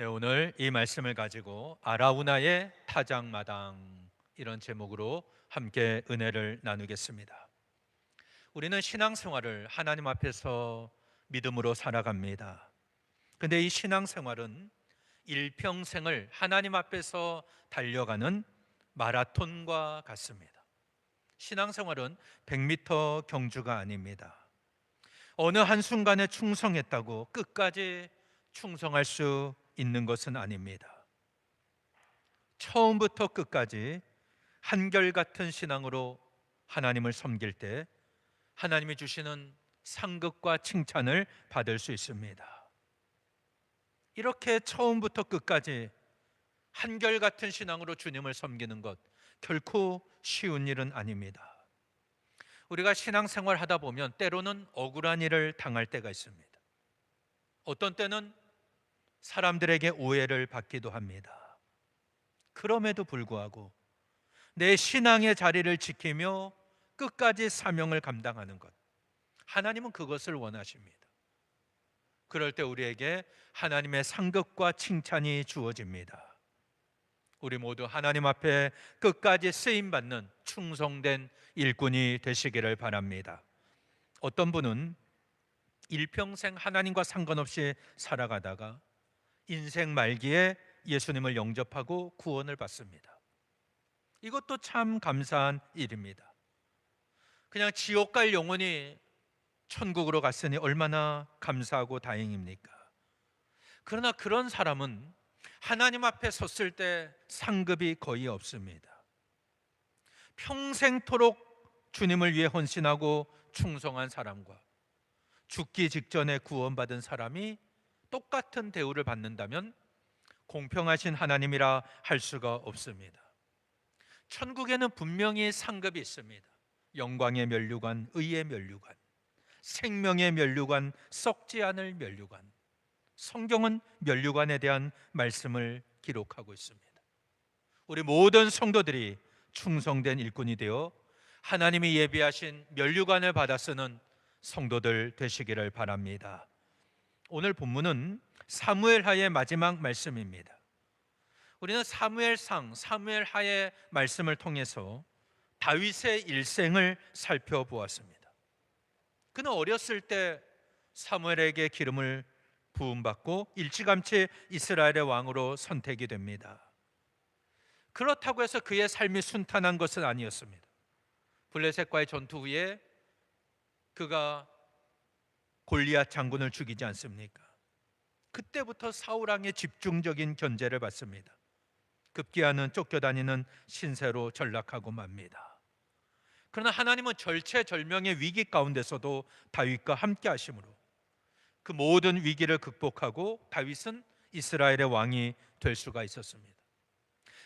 네, 오늘 이 말씀을 가지고 아라우나의 타작마당 이런 제목으로 함께 은혜를 나누겠습니다. 우리는 신앙생활을 하나님 앞에서 믿음으로 살아갑니다. 근데 이 신앙생활은 일평생을 하나님 앞에서 달려가는 마라톤과 같습니다. 신앙생활은 100m 경주가 아닙니다. 어느 한순간에 충성했다고 끝까지 충성할 수 있는 것은 아닙니다. 처음부터 끝까지 한결같은 신앙으로 하나님을 섬길 때 하나님이 주시는 상급과 칭찬을 받을 수 있습니다. 이렇게 처음부터 끝까지 한결같은 신앙으로 주님을 섬기는 것 결코 쉬운 일은 아닙니다. 우리가 신앙생활 하다 보면 때로는 억울한 일을 당할 때가 있습니다. 어떤 때는 사람들에게 오해를 받기도 합니다. 그럼에도 불구하고 내 신앙의 자리를 지키며 끝까지 사명을 감당하는 것, 하나님은 그것을 원하십니다. 그럴 때 우리에게 하나님의 상급과 칭찬이 주어집니다. 우리 모두 하나님 앞에 끝까지 쓰임받는 충성된 일꾼이 되시기를 바랍니다. 어떤 분은 일평생 하나님과 상관없이 살아가다가 인생 말기에 예수님을 영접하고 구원을 받습니다. 이것도 참 감사한 일입니다. 그냥 지옥 갈 영혼이 천국으로 갔으니 얼마나 감사하고 다행입니까? 그러나 그런 사람은 하나님 앞에 섰을 때 상급이 거의 없습니다. 평생토록 주님을 위해 헌신하고 충성한 사람과 죽기 직전에 구원받은 사람이 똑같은 대우를 받는다면 공평하신 하나님이라 할 수가 없습니다. 천국에는 분명히 상급이 있습니다. 영광의 면류관, 의의 면류관, 생명의 면류관, 썩지 않을 면류관. 성경은 면류관에 대한 말씀을 기록하고 있습니다. 우리 모든 성도들이 충성된 일꾼이 되어 하나님이 예비하신 면류관을 받아 쓰는 성도들 되시기를 바랍니다. 오늘 본문은 사무엘하의 마지막 말씀입니다. 우리는 사무엘상, 사무엘하의 말씀을 통해서 다윗의 일생을 살펴보았습니다. 그는 어렸을 때 사무엘에게 기름을 부음받고 일찌감치 이스라엘의 왕으로 선택이 됩니다. 그렇다고 해서 그의 삶이 순탄한 것은 아니었습니다. 블레셋과의 전투 후에 그가 골리앗 장군을 죽이지 않습니까? 그때부터 사울 왕의 집중적인 견제를 받습니다. 급기야는 쫓겨다니는 신세로 전락하고 맙니다. 그러나 하나님은 절체절명의 위기 가운데서도 다윗과 함께 하심으로 그 모든 위기를 극복하고 다윗은 이스라엘의 왕이 될 수가 있었습니다.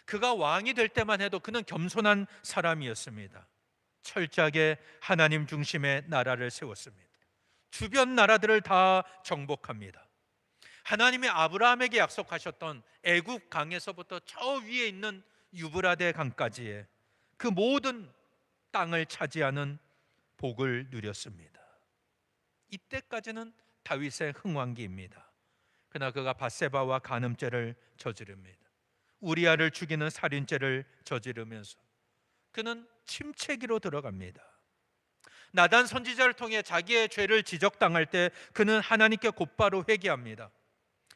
그가 왕이 될 때만 해도 그는 겸손한 사람이었습니다. 철저하게 하나님 중심의 나라를 세웠습니다. 주변 나라들을 다 정복합니다. 하나님이 아브라함에게 약속하셨던 애굽 강에서부터 저 위에 있는 유브라데 강까지의 그 모든 땅을 차지하는 복을 누렸습니다. 이때까지는 다윗의 흥왕기입니다. 그러나 그가 밧세바와 간음죄를 저지릅니다. 우리아를 죽이는 살인죄를 저지르면서 그는 침체기로 들어갑니다. 나단 선지자를 통해 자기의 죄를 지적당할 때 그는 하나님께 곧바로 회개합니다.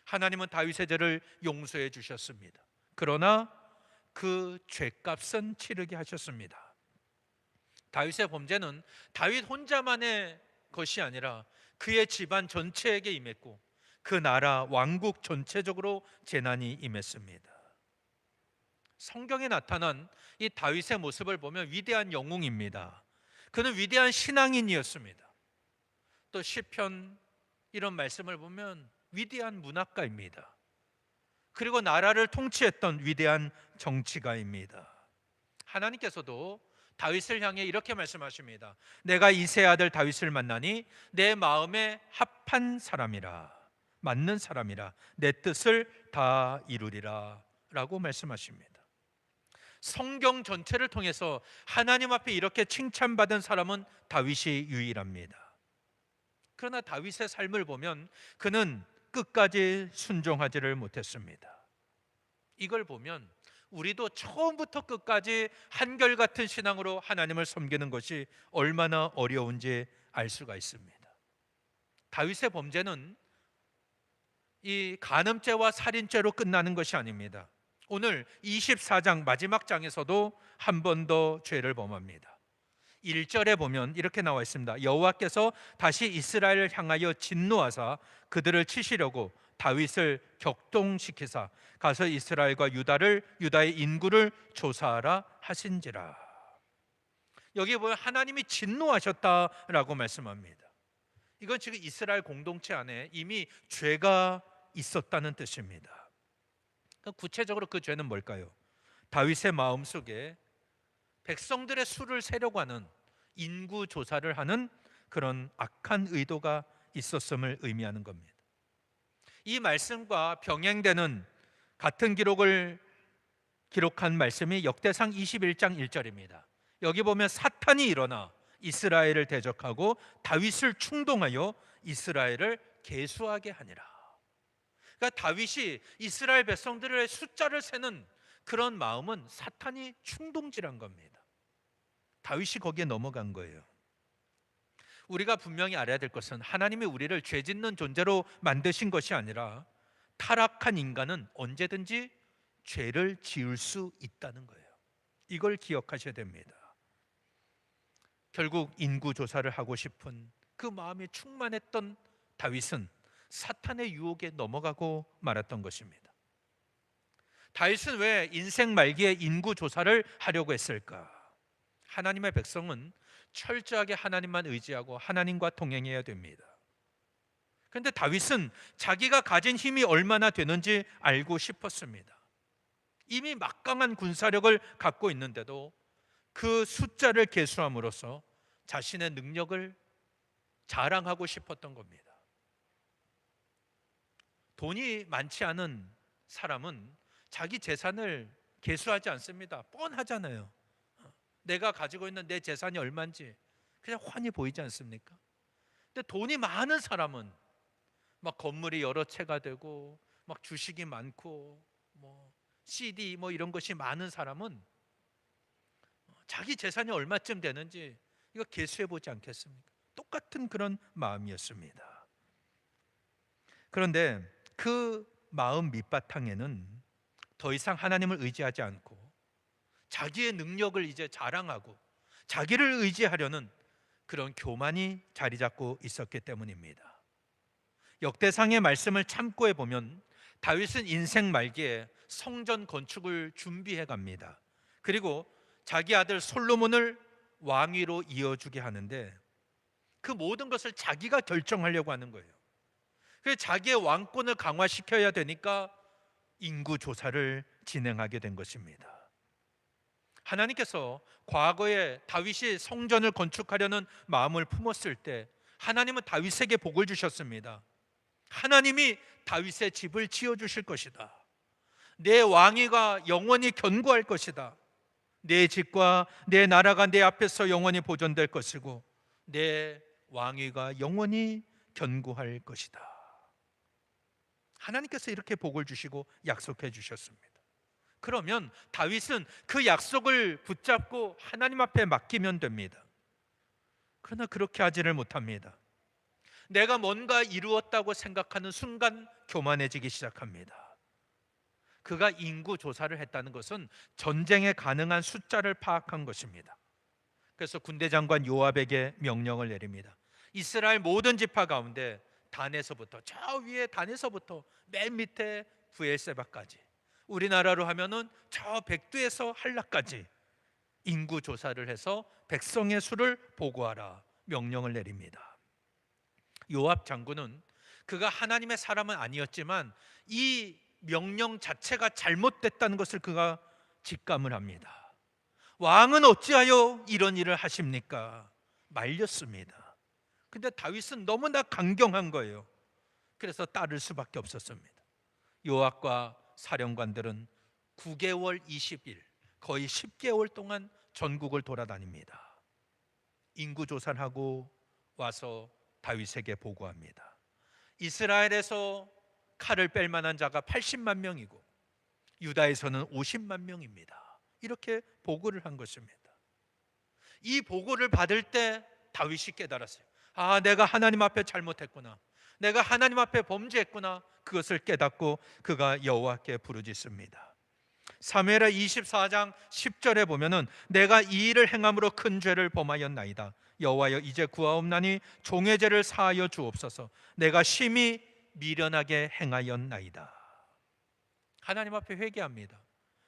하나님은 다윗의 죄를 용서해 주셨습니다. 그러나 그 죄값은 치르게 하셨습니다. 다윗의 범죄는 다윗 혼자만의 것이 아니라 그의 집안 전체에게 임했고 그 나라 왕국 전체적으로 재난이 임했습니다. 성경에 나타난 이 다윗의 모습을 보면 위대한 영웅입니다. 그는 위대한 신앙인이었습니다. 또 시편 이런 말씀을 보면 위대한 문학가입니다. 그리고 나라를 통치했던 위대한 정치가입니다. 하나님께서도 다윗을 향해 이렇게 말씀하십니다. 내가 이새의 아들 다윗을 만나니 내 마음에 합한 사람이라, 맞는 사람이라, 내 뜻을 다 이루리라 라고 말씀하십니다. 성경 전체를 통해서 하나님 앞에 이렇게 칭찬받은 사람은 다윗이 유일합니다. 그러나 다윗의 삶을 보면 그는 끝까지 순종하지를 못했습니다. 이걸 보면 우리도 처음부터 끝까지 한결같은 신앙으로 하나님을 섬기는 것이 얼마나 어려운지 알 수가 있습니다. 다윗의 범죄는 이 간음죄와 살인죄로 끝나는 것이 아닙니다. 오늘 24장 마지막 장에서도 한 번 더 죄를 범합니다. 1절에 보면 이렇게 나와 있습니다. 여호와께서 다시 이스라엘을 향하여 진노하사 그들을 치시려고 다윗을 격동시키사 가서 이스라엘과 유다의 인구를 조사하라 하신지라. 여기 보면 하나님이 진노하셨다라고 말씀합니다. 이건 지금 이스라엘 공동체 안에 이미 죄가 있었다는 뜻입니다. 구체적으로 그 죄는 뭘까요? 다윗의 마음속에 백성들의 수를 세려고 하는 인구 조사를 하는 그런 악한 의도가 있었음을 의미하는 겁니다. 이 말씀과 병행되는 같은 기록을 기록한 말씀이 역대상 21장 1절입니다. 여기 보면 사탄이 일어나 이스라엘을 대적하고 다윗을 충동하여 이스라엘을 계수하게 하니라. 그러니까 다윗이 이스라엘 백성들의 숫자를 세는 그런 마음은 사탄이 충동질한 겁니다. 다윗이 거기에 넘어간 거예요. 우리가 분명히 알아야 될 것은 하나님이 우리를 죄짓는 존재로 만드신 것이 아니라 타락한 인간은 언제든지 죄를 지을 수 있다는 거예요. 이걸 기억하셔야 됩니다. 결국 인구 조사를 하고 싶은 그 마음이 충만했던 다윗은 사탄의 유혹에 넘어가고 말았던 것입니다. 다윗은 왜 인생 말기에 인구 조사를 하려고 했을까? 하나님의 백성은 철저하게 하나님만 의지하고 하나님과 동행해야 됩니다. 그런데 다윗은 자기가 가진 힘이 얼마나 되는지 알고 싶었습니다. 이미 막강한 군사력을 갖고 있는데도 그 숫자를 계수함으로써 자신의 능력을 자랑하고 싶었던 겁니다. 돈이 많지 않은 사람은 자기 재산을 계수하지 않습니다. 뻔하잖아요. 내가 가지고 있는 내 재산이 얼마인지 그냥 훤히 보이지 않습니까? 근데 돈이 많은 사람은 막 건물이 여러 채가 되고 막 주식이 많고 뭐 CD 뭐 이런 것이 많은 사람은 자기 재산이 얼마쯤 되는지 이거 계수해 보지 않겠습니까? 똑같은 그런 마음이었습니다. 그런데 그 마음 밑바탕에는 더 이상 하나님을 의지하지 않고 자기의 능력을 이제 자랑하고 자기를 의지하려는 그런 교만이 자리 잡고 있었기 때문입니다. 역대상의 말씀을 참고해 보면 다윗은 인생 말기에 성전 건축을 준비해 갑니다. 그리고 자기 아들 솔로몬을 왕위로 이어주게 하는데 그 모든 것을 자기가 결정하려고 하는 거예요. 그래서 자기의 왕권을 강화시켜야 되니까 인구 조사를 진행하게 된 것입니다. 하나님께서 과거에 다윗이 성전을 건축하려는 마음을 품었을 때 하나님은 다윗에게 복을 주셨습니다. 하나님이 다윗의 집을 지어주실 것이다. 내 왕위가 영원히 견고할 것이다. 내 집과 내 나라가 내 앞에서 영원히 보존될 것이고 내 왕위가 영원히 견고할 것이다. 하나님께서 이렇게 복을 주시고 약속해 주셨습니다. 그러면 다윗은 그 약속을 붙잡고 하나님 앞에 맡기면 됩니다. 그러나 그렇게 하지를 못합니다. 내가 뭔가 이루었다고 생각하는 순간 교만해지기 시작합니다. 그가 인구 조사를 했다는 것은 전쟁에 가능한 숫자를 파악한 것입니다. 그래서 군대 장관 요압에게 명령을 내립니다. 이스라엘 모든 지파 가운데 단에서부터 저 위에 단에서부터 맨 밑에 브엘세바까지, 우리나라로 하면은 저 백두에서 한라까지 인구 조사를 해서 백성의 수를 보고하라 명령을 내립니다. 요압 장군은 그가 하나님의 사람은 아니었지만 이 명령 자체가 잘못됐다는 것을 그가 직감을 합니다. 왕은 어찌하여 이런 일을 하십니까? 말렸습니다. 근데 다윗은 너무나 강경한 거예요. 그래서 따를 수밖에 없었습니다. 요압과 사령관들은 9개월 20일, 거의 10개월 동안 전국을 돌아다닙니다. 인구조사를 하고 와서 다윗에게 보고합니다. 이스라엘에서 칼을 뺄 만한 자가 80만 명이고 유다에서는 50만 명입니다. 이렇게 보고를 한 것입니다. 이 보고를 받을 때 다윗이 깨달았어요. 아, 내가 하나님 앞에 잘못했구나. 내가 하나님 앞에 범죄했구나. 그것을 깨닫고 그가 여호와께 부르짖습니다. 사무엘하 24장 10절에 보면은 내가 이 일을 행함으로 큰 죄를 범하였나이다. 여호와여, 이제 구하옵나니 종의 죄를 사하여 주옵소서. 내가 심히 미련하게 행하였나이다. 하나님 앞에 회개합니다.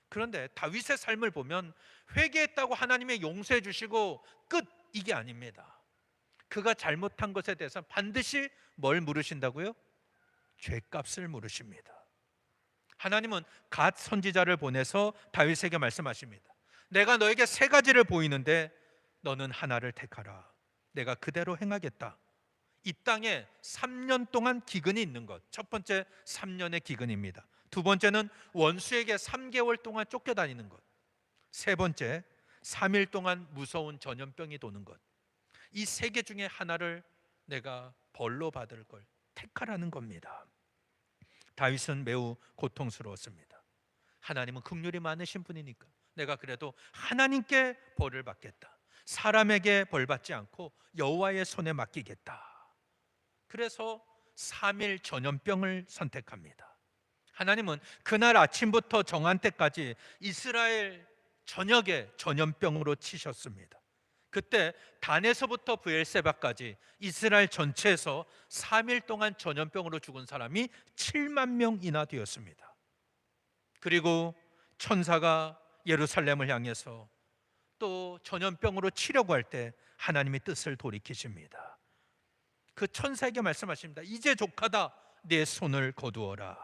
그런데 다윗의 삶을 보면 회개했다고 하나님의 용서해 주시고 끝, 이게 아닙니다. 그가 잘못한 것에 대해서 반드시 뭘 물으신다고요? 죄값을 물으십니다. 하나님은 갓 선지자를 보내서 다윗에게 말씀하십니다. 내가 너에게 세 가지를 보이는데 너는 하나를 택하라. 내가 그대로 행하겠다. 이 땅에 3년 동안 기근이 있는 것. 첫 번째 3년의 기근입니다. 두 번째는 원수에게 3개월 동안 쫓겨다니는 것. 세 번째 3일 동안 무서운 전염병이 도는 것. 이 세 개 중에 하나를 내가 벌로 받을 걸 택하라는 겁니다. 다윗은 매우 고통스러웠습니다. 하나님은 긍휼이 많으신 분이니까 내가 그래도 하나님께 벌을 받겠다. 사람에게 벌 받지 않고 여호와의 손에 맡기겠다. 그래서 3일 전염병을 선택합니다. 하나님은 그날 아침부터 정한 때까지 이스라엘 전역에 전염병으로 치셨습니다. 그때 단에서부터 브엘세바까지 이스라엘 전체에서 3일 동안 전염병으로 죽은 사람이 7만 명이나 되었습니다. 그리고 천사가 예루살렘을 향해서 또 전염병으로 치려고 할 때 하나님의 뜻을 돌이키십니다. 그 천사에게 말씀하십니다. 이제 족하다, 내 손을 거두어라.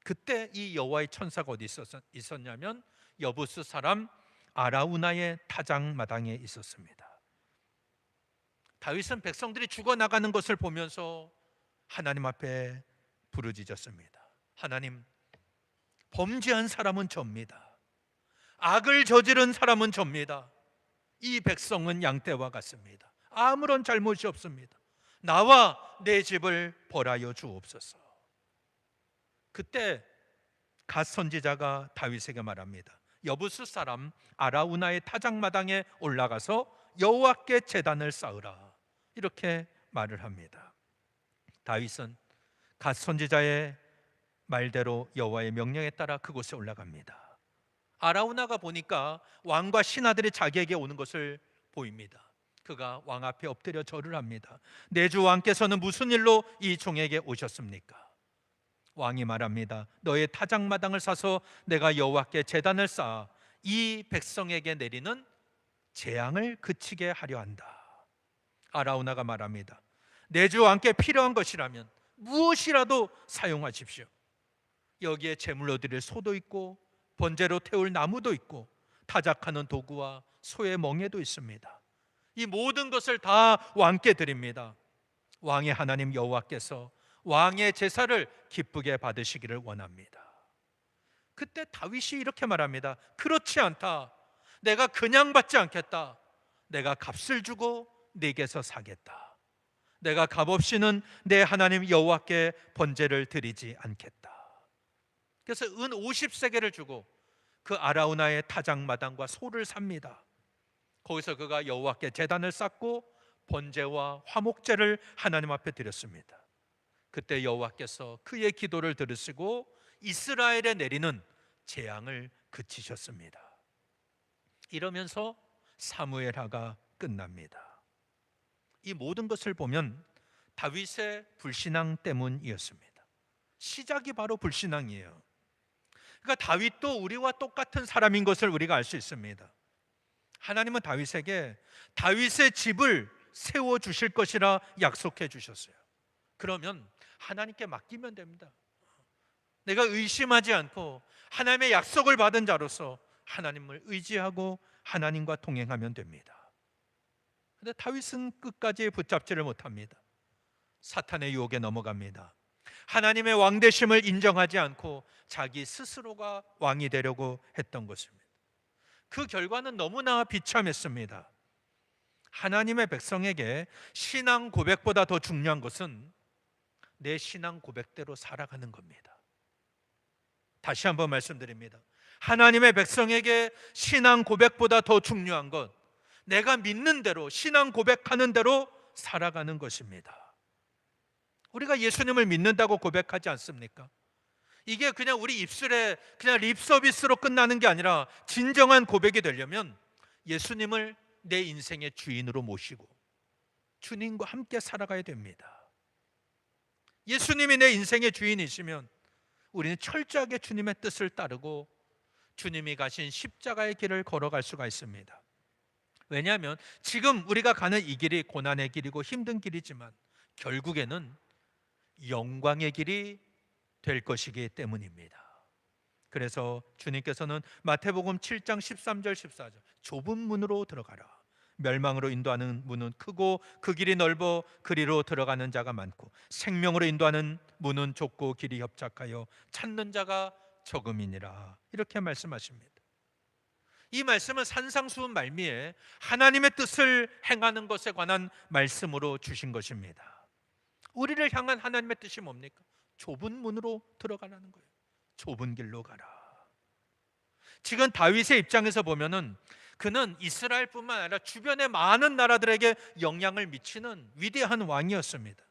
그때 이 여호와의 천사가 어디 있었냐면 여부스 사람 아라우나의 타작마당에 있었습니다. 다윗은 백성들이 죽어나가는 것을 보면서 하나님 앞에 부르짖었습니다. 하나님, 범죄한 사람은 접니다. 악을 저지른 사람은 접니다. 이 백성은 양떼와 같습니다. 아무런 잘못이 없습니다. 나와 내 집을 벌하여 주옵소서. 그때 갓 선지자가 다윗에게 말합니다. 여부스 사람 아라우나의 타작마당에 올라가서 여호와께 제단을 쌓으라. 이렇게 말을 합니다. 다윗은 갓 선지자의 말대로 여호와의 명령에 따라 그곳에 올라갑니다. 아라우나가 보니까 왕과 신하들이 자기에게 오는 것을 보입니다. 그가 왕 앞에 엎드려 절을 합니다. 내 주 왕께서는 무슨 일로 이 종에게 오셨습니까? 왕이 말합니다. 너의 타작마당을 사서 내가 여호와께 제단을 쌓아 이 백성에게 내리는 재앙을 그치게 하려 한다. 아라우나가 말합니다. 내 주 왕께 필요한 것이라면 무엇이라도 사용하십시오. 여기에 제물로 드릴 소도 있고 번제로 태울 나무도 있고 타작하는 도구와 소의 멍에도 있습니다. 이 모든 것을 다 왕께 드립니다. 왕의 하나님 여호와께서 왕의 제사를 기쁘게 받으시기를 원합니다. 그때 다윗이 이렇게 말합니다. 그렇지 않다. 내가 그냥 받지 않겠다. 내가 값을 주고 내게서 사겠다. 내가 값없이는 내 하나님 여호와께 번제를 드리지 않겠다. 그래서 은 50세겔을 주고 그 아라우나의 타작마당과 소를 삽니다. 거기서 그가 여호와께 제단을 쌓고 번제와 화목제를 하나님 앞에 드렸습니다. 그때 여호와께서 그의 기도를 들으시고 이스라엘에 내리는 재앙을 그치셨습니다. 이러면서 사무엘하가 끝납니다. 이 모든 것을 보면 다윗의 불신앙 때문이었습니다. 시작이 바로 불신앙이에요. 그러니까 다윗도 우리와 똑같은 사람인 것을 우리가 알 수 있습니다. 하나님은 다윗에게 다윗의 집을 세워주실 것이라 약속해 주셨어요. 그러면 하나님께 맡기면 됩니다. 내가 의심하지 않고 하나님의 약속을 받은 자로서 하나님을 의지하고 하나님과 동행하면 됩니다. 그런데 다윗은 끝까지 붙잡지를 못합니다. 사탄의 유혹에 넘어갑니다. 하나님의 왕되심을 인정하지 않고 자기 스스로가 왕이 되려고 했던 것입니다. 그 결과는 너무나 비참했습니다. 하나님의 백성에게 신앙 고백보다 더 중요한 것은 내 신앙 고백대로 살아가는 겁니다. 다시 한번 말씀드립니다. 하나님의 백성에게 신앙 고백보다 더 중요한 것, 내가 믿는 대로 신앙 고백하는 대로 살아가는 것입니다. 우리가 예수님을 믿는다고 고백하지 않습니까? 이게 그냥 우리 입술에 그냥 립 서비스로 끝나는 게 아니라 진정한 고백이 되려면 예수님을 내 인생의 주인으로 모시고 주님과 함께 살아가야 됩니다. 예수님이 내 인생의 주인이시면 우리는 철저하게 주님의 뜻을 따르고 주님이 가신 십자가의 길을 걸어갈 수가 있습니다. 왜냐하면 지금 우리가 가는 이 길이 고난의 길이고 힘든 길이지만 결국에는 영광의 길이 될 것이기 때문입니다. 그래서 주님께서는 마태복음 7장 13절 14절 좁은 문으로 들어가라. 멸망으로 인도하는 문은 크고 그 길이 넓어 그리로 들어가는 자가 많고 생명으로 인도하는 문은 좁고 길이 협착하여 찾는 자가 적음이니라. 이렇게 말씀하십니다. 이 말씀은 산상수훈 말미에 하나님의 뜻을 행하는 것에 관한 말씀으로 주신 것입니다. 우리를 향한 하나님의 뜻이 뭡니까? 좁은 문으로 들어가라는 거예요. 좁은 길로 가라. 지금 다윗의 입장에서 보면은 그는 이스라엘뿐만 아니라 주변의 많은 나라들에게 영향을 미치는 위대한 왕이었습니다.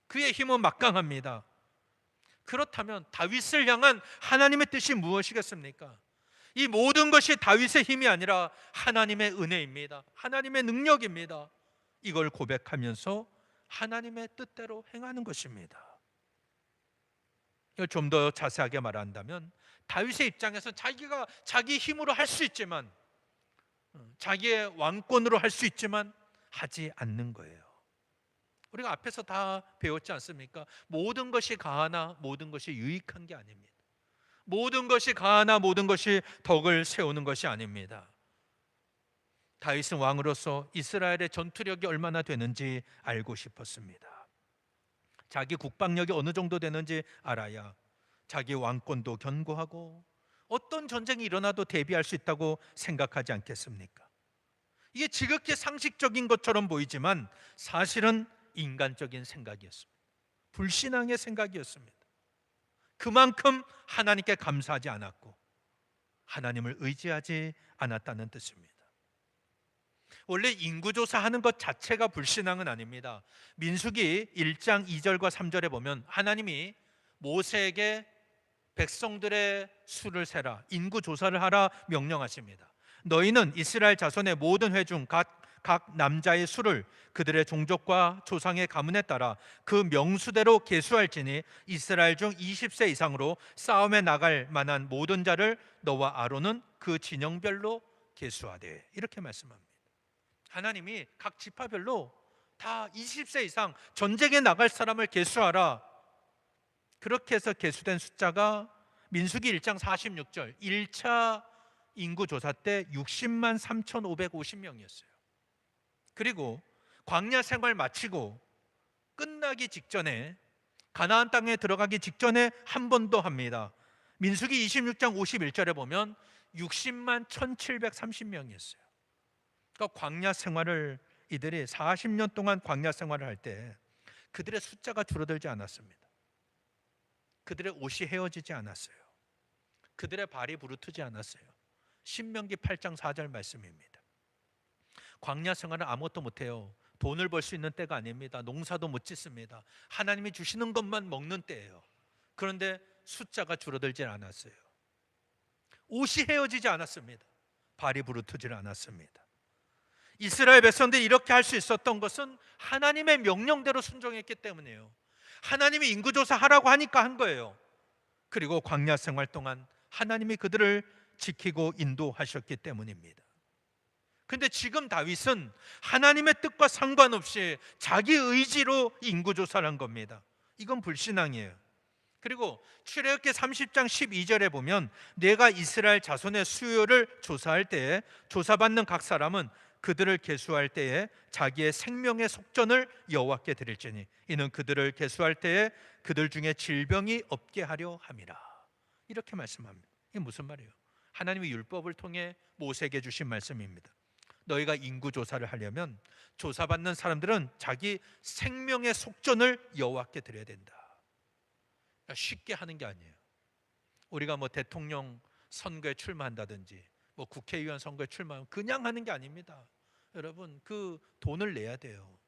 그의 힘은 막강합니다. 그렇다면 다윗을 향한 하나님의 뜻이 무엇이겠습니까? 이 모든 것이 다윗의 힘이 아니라 하나님의 은혜입니다. 하나님의 능력입니다. 이걸 고백하면서 하나님의 뜻대로 행하는 것입니다. 좀 더 자세하게 말한다면 다윗의 입장에서 자기가 자기 힘으로 할 수 있지만 자기의 왕권으로 할 수 있지만 하지 않는 거예요. 우리가 앞에서 다 배웠지 않습니까? 모든 것이 가하나 모든 것이 유익한 게 아닙니다. 모든 것이 가하나 모든 것이 덕을 세우는 것이 아닙니다. 다윗은 왕으로서 이스라엘의 전투력이 얼마나 되는지 알고 싶었습니다. 자기 국방력이 어느 정도 되는지 알아야 자기 왕권도 견고하고 어떤 전쟁이 일어나도 대비할 수 있다고 생각하지 않겠습니까? 이게 지극히 상식적인 것처럼 보이지만 사실은 인간적인 생각이었습니다. 불신앙의 생각이었습니다. 그만큼 하나님께 감사하지 않았고 하나님을 의지하지 않았다는 뜻입니다. 원래 인구조사하는 것 자체가 불신앙은 아닙니다. 민수기 1장 2절과 3절에 보면 하나님이 모세에게 백성들의 수를 세라, 인구조사를 하라 명령하십니다. 너희는 이스라엘 자손의 모든 회 중 각 남자의 수를 그들의 종족과 조상의 가문에 따라 그 명수대로 계수할지니 이스라엘 중 20세 이상으로 싸움에 나갈 만한 모든 자를 너와 아론은 그 진영별로 계수하되. 이렇게 말씀합니다. 하나님이 각 지파별로 다 20세 이상 전쟁에 나갈 사람을 계수하라. 그렇게 해서 계수된 숫자가 민수기 1장 46절 1차 인구조사 때 60만 3,550명이었어요. 그리고 광야 생활 마치고 끝나기 직전에 가나안 땅에 들어가기 직전에 한 번 더 합니다. 민수기 26장 51절에 보면 60만 1,730명이었어요. 그러니까 광야 생활을 이들이 40년 동안 광야 생활을 할 때 그들의 숫자가 줄어들지 않았습니다. 그들의 옷이 헤어지지 않았어요. 그들의 발이 부르트지 않았어요. 신명기 8장 4절 말씀입니다. 광야 생활은 아무것도 못해요. 돈을 벌 수 있는 때가 아닙니다. 농사도 못 짓습니다. 하나님이 주시는 것만 먹는 때예요. 그런데 숫자가 줄어들지 않았어요. 옷이 헤어지지 않았습니다. 발이 부르트지 않았습니다. 이스라엘 백성들이 이렇게 할 수 있었던 것은 하나님의 명령대로 순종했기 때문이에요. 하나님이 인구조사 하라고 하니까 한 거예요. 그리고 광야 생활 동안 하나님이 그들을 지키고 인도하셨기 때문입니다. 근데 지금 다윗은 하나님의 뜻과 상관없이 자기 의지로 인구조사를 한 겁니다. 이건 불신앙이에요. 그리고 출애굽기 30장 12절에 보면 내가 이스라엘 자손의 수요를 조사할 때에 조사받는 각 사람은 그들을 계수할 때에 자기의 생명의 속전을 여호와께 드릴지니 이는 그들을 계수할 때에 그들 중에 질병이 없게 하려 함이라. 이렇게 말씀합니다. 이게 무슨 말이에요? 하나님의 율법을 통해 모세에게 주신 말씀입니다. 너희가 인구 조사를 하려면 조사받는 사람들은 자기 생명의 속전을 여호와께 드려야 된다. 그러니까 쉽게 하는 게 아니에요. 우리가 뭐 대통령 선거에 출마한다든지 뭐 국회의원 선거에 출마하면 그냥 하는 게 아닙니다. 여러분, 그 돈을 내야 돼요.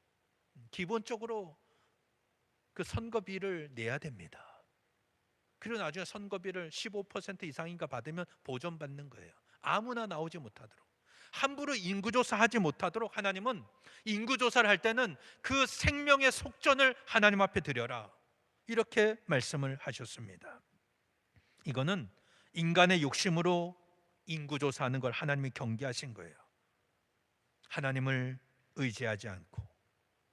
기본적으로 그 선거비를 내야 됩니다. 그리고 나중에 선거비를 15% 이상인가 받으면 보존받는 거예요. 아무나 나오지 못하도록, 함부로 인구조사하지 못하도록 하나님은 인구조사를 할 때는 그 생명의 속전을 하나님 앞에 드려라, 이렇게 말씀을 하셨습니다. 이거는 인간의 욕심으로 인구조사하는 걸 하나님이 경계하신 거예요. 하나님을 의지하지 않고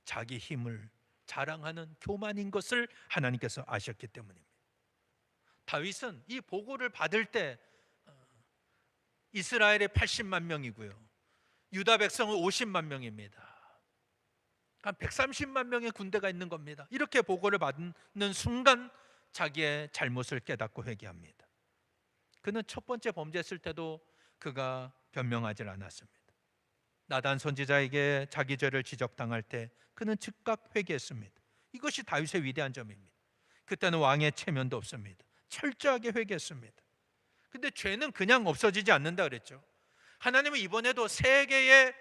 자기 힘을 자랑하는 교만인 것을 하나님께서 아셨기 때문입니다. 다윗은 이 보고를 받을 때 이스라엘의 80만 명이고요, 유다 백성은 50만 명입니다. 한 130만 명의 군대가 있는 겁니다. 이렇게 보고를 받는 순간 자기의 잘못을 깨닫고 회개합니다. 그는 첫 번째 범죄했을 때도 그가 변명하지 않았습니다. 나단 선지자에게 자기 죄를 지적당할 때 그는 즉각 회개했습니다. 이것이 다윗의 위대한 점입니다. 그때는 왕의 체면도 없습니다. 철저하게 회개했습니다. 근데 죄는 그냥 없어지지 않는다 그랬죠. 하나님은 이번에도 세 개의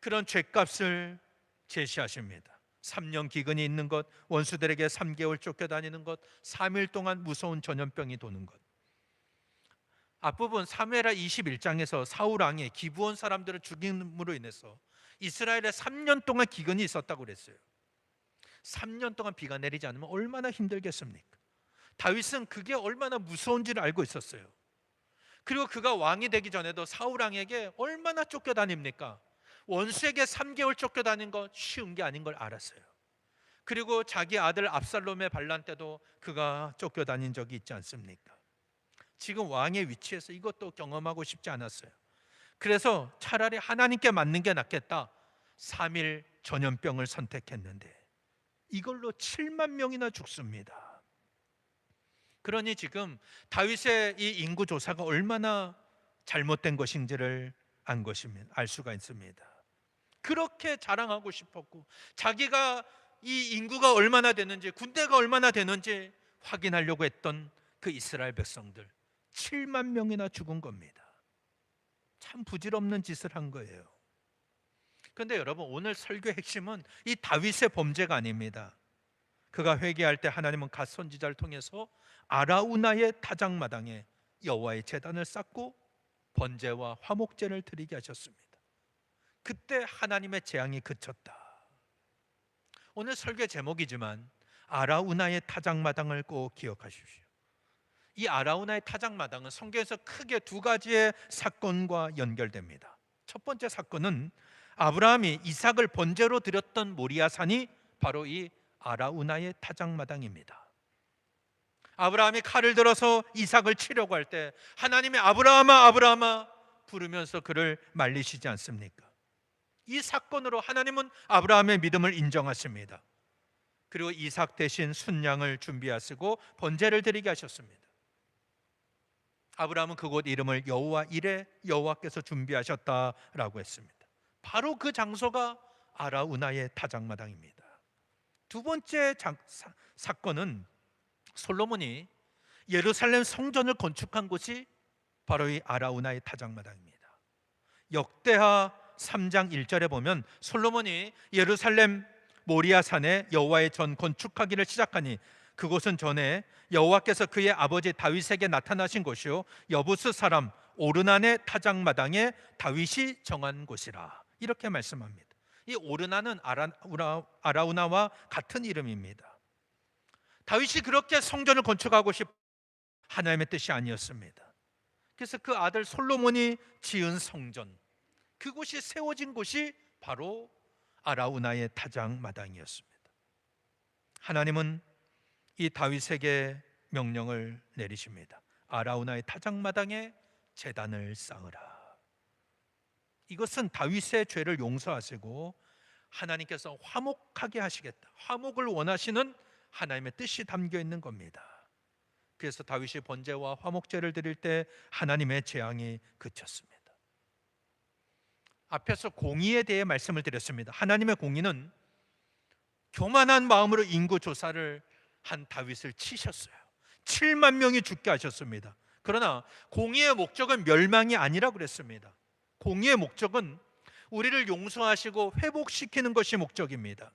그런 죄값을 제시하십니다. 3년 기근이 있는 것, 원수들에게 3개월 쫓겨다니는 것, 3일 동안 무서운 전염병이 도는 것. 앞부분 사무엘하 21장에서 사울 왕이 기브온 사람들을 죽임으로 인해서 이스라엘에 3년 동안 기근이 있었다고 그랬어요. 3년 동안 비가 내리지 않으면 얼마나 힘들겠습니까? 다윗은 그게 얼마나 무서운지를 알고 있었어요. 그리고 그가 왕이 되기 전에도 사울 왕에게 얼마나 쫓겨다닙니까? 원수에게 3개월 쫓겨다닌 건 쉬운 게 아닌 걸 알았어요. 그리고 자기 아들 압살롬의 반란 때도 그가 쫓겨다닌 적이 있지 않습니까? 지금 왕의 위치에서 이것도 경험하고 싶지 않았어요. 그래서 차라리 하나님께 맞는 게 낫겠다, 3일 전염병을 선택했는데 이걸로 7만 명이나 죽습니다. 그러니 지금 다윗의 이 인구 조사가 얼마나 잘못된 것인지를 알 수가 있습니다. 그렇게 자랑하고 싶었고 자기가 이 인구가 얼마나 되는지, 군대가 얼마나 되는지 확인하려고 했던 그 이스라엘 백성들 7만 명이나 죽은 겁니다. 참 부질없는 짓을 한 거예요. 그런데 여러분, 오늘 설교의 핵심은 이 다윗의 범죄가 아닙니다. 그가 회개할 때 하나님은 갓 선지자를 통해서 아라우나의 타작마당에 여호와의 제단을 쌓고 번제와 화목제를 드리게 하셨습니다. 그때 하나님의 재앙이 그쳤다. 오늘 설교 제목이지만 아라우나의 타작마당을 꼭 기억하십시오. 이 아라우나의 타작마당은 성경에서 크게 두 가지의 사건과 연결됩니다. 첫 번째 사건은 아브라함이 이삭을 번제로 드렸던 모리아산이 바로 이 아라우나의 타작마당입니다. 아브라함이 칼을 들어서 이삭을 치려고 할 때 하나님이 아브라함아 아브라함아 부르면서 그를 말리시지 않습니까? 이 사건으로 하나님은 아브라함의 믿음을 인정하십니다. 그리고 이삭 대신 순양을 준비하시고 번제를 드리게 하셨습니다. 아브라함은 그곳 이름을 여호와 이레, 여호와께서 준비하셨다라고 했습니다. 바로 그 장소가 아라우나의 타작마당입니다. 두 번째 사건은 솔로몬이 예루살렘 성전을 건축한 곳이 바로 이 아라우나의 타작마당입니다. 역대하 3장 1절에 보면 솔로몬이 예루살렘 모리아산에 여호와의 전 건축하기를 시작하니 그곳은 전에 여호와께서 그의 아버지 다윗에게 나타나신 곳이요 여부스 사람 오르난의 타작마당에 다윗이 정한 곳이라, 이렇게 말씀합니다. 이 오르난은 아라우나와 같은 이름입니다. 다윗이 그렇게 성전을 건축하고 싶 하나님의 뜻이 아니었습니다. 그래서 그 아들 솔로몬이 지은 성전, 그곳이 세워진 곳이 바로 아라우나의 타작마당이었습니다. 하나님은 이 다윗에게 명령을 내리십니다. 아라우나의 타작마당에 제단을 쌓으라. 이것은 다윗의 죄를 용서하시고 하나님께서 화목하게 하시겠다, 화목을 원하시는 하나님의 뜻이 담겨 있는 겁니다. 그래서 다윗이 번제와 화목제를 드릴 때 하나님의 재앙이 그쳤습니다. 앞에서 공의에 대해 말씀을 드렸습니다. 하나님의 공의는 교만한 마음으로 인구 조사를 한 다윗을 치셨어요. 7만 명이 죽게 하셨습니다. 그러나 공의의 목적은 멸망이 아니라 그랬습니다. 공의의 목적은 우리를 용서하시고 회복시키는 것이 목적입니다.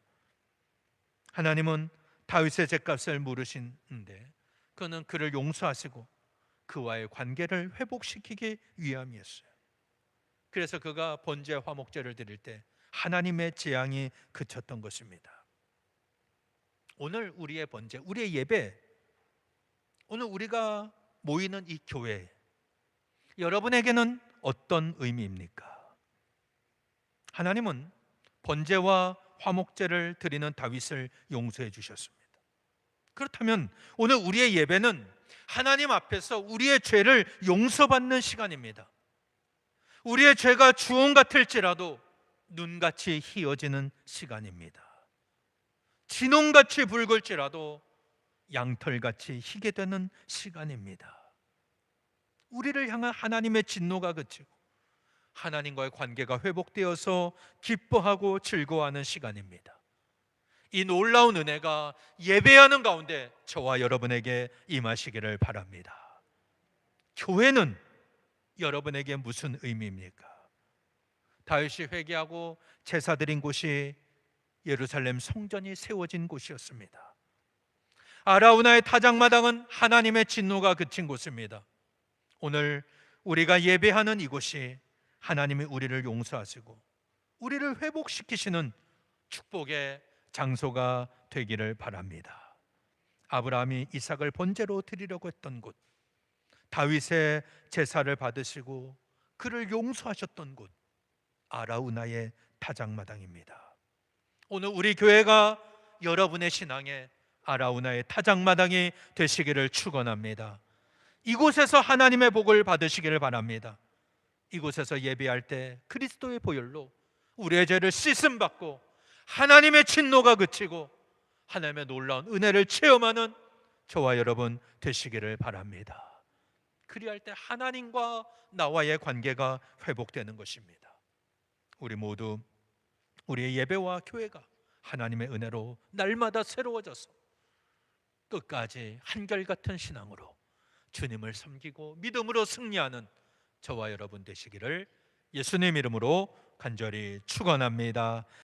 하나님은 다윗의 죗값을 물으시는데 그는 그를 용서하시고 그와의 관계를 회복시키기 위함이었어요. 그래서 그가 번제 화목제를 드릴 때 하나님의 재앙이 그쳤던 것입니다. 오늘 우리의 번제, 우리의 예배, 오늘 우리가 모이는 이 교회, 여러분에게는 어떤 의미입니까? 하나님은 번제와 화목제를 드리는 다윗을 용서해 주셨습니다. 그렇다면 오늘 우리의 예배는 하나님 앞에서 우리의 죄를 용서받는 시간입니다. 우리의 죄가 주홍 같을지라도 눈같이 희어지는 시간입니다. 진홍같이 붉을지라도 양털같이 희게 되는 시간입니다. 우리를 향한 하나님의 진노가 그치고 하나님과의 관계가 회복되어서 기뻐하고 즐거워하는 시간입니다. 이 놀라운 은혜가 예배하는 가운데 저와 여러분에게 임하시기를 바랍니다. 교회는 여러분에게 무슨 의미입니까? 다윗이 회개하고 제사 드린 곳이 예루살렘 성전이 세워진 곳이었습니다. 아라우나의 타작마당은 하나님의 진노가 그친 곳입니다. 오늘 우리가 예배하는 이곳이 하나님이 우리를 용서하시고 우리를 회복시키시는 축복의 장소가 되기를 바랍니다. 아브라함이 이삭을 번제로 드리려고 했던 곳, 다윗의 제사를 받으시고 그를 용서하셨던 곳, 아라우나의 타작마당입니다. 오늘 우리 교회가 여러분의 신앙의 아라우나의 타작마당이 되시기를 축원합니다. 이곳에서 하나님의 복을 받으시기를 바랍니다. 이곳에서 예배할 때 그리스도의 보혈로 우리의 죄를 씻음받고 하나님의 진노가 그치고 하나님의 놀라운 은혜를 체험하는 저와 여러분 되시기를 바랍니다. 그리할 때 하나님과 나와의 관계가 회복되는 것입니다. 우리 모두 우리의 예배와 교회가 하나님의 은혜로 날마다 새로워져서 끝까지 한결같은 신앙으로 주님을 섬기고 믿음으로 승리하는 저와 여러분 되시기를 예수님 이름으로 간절히 축원합니다.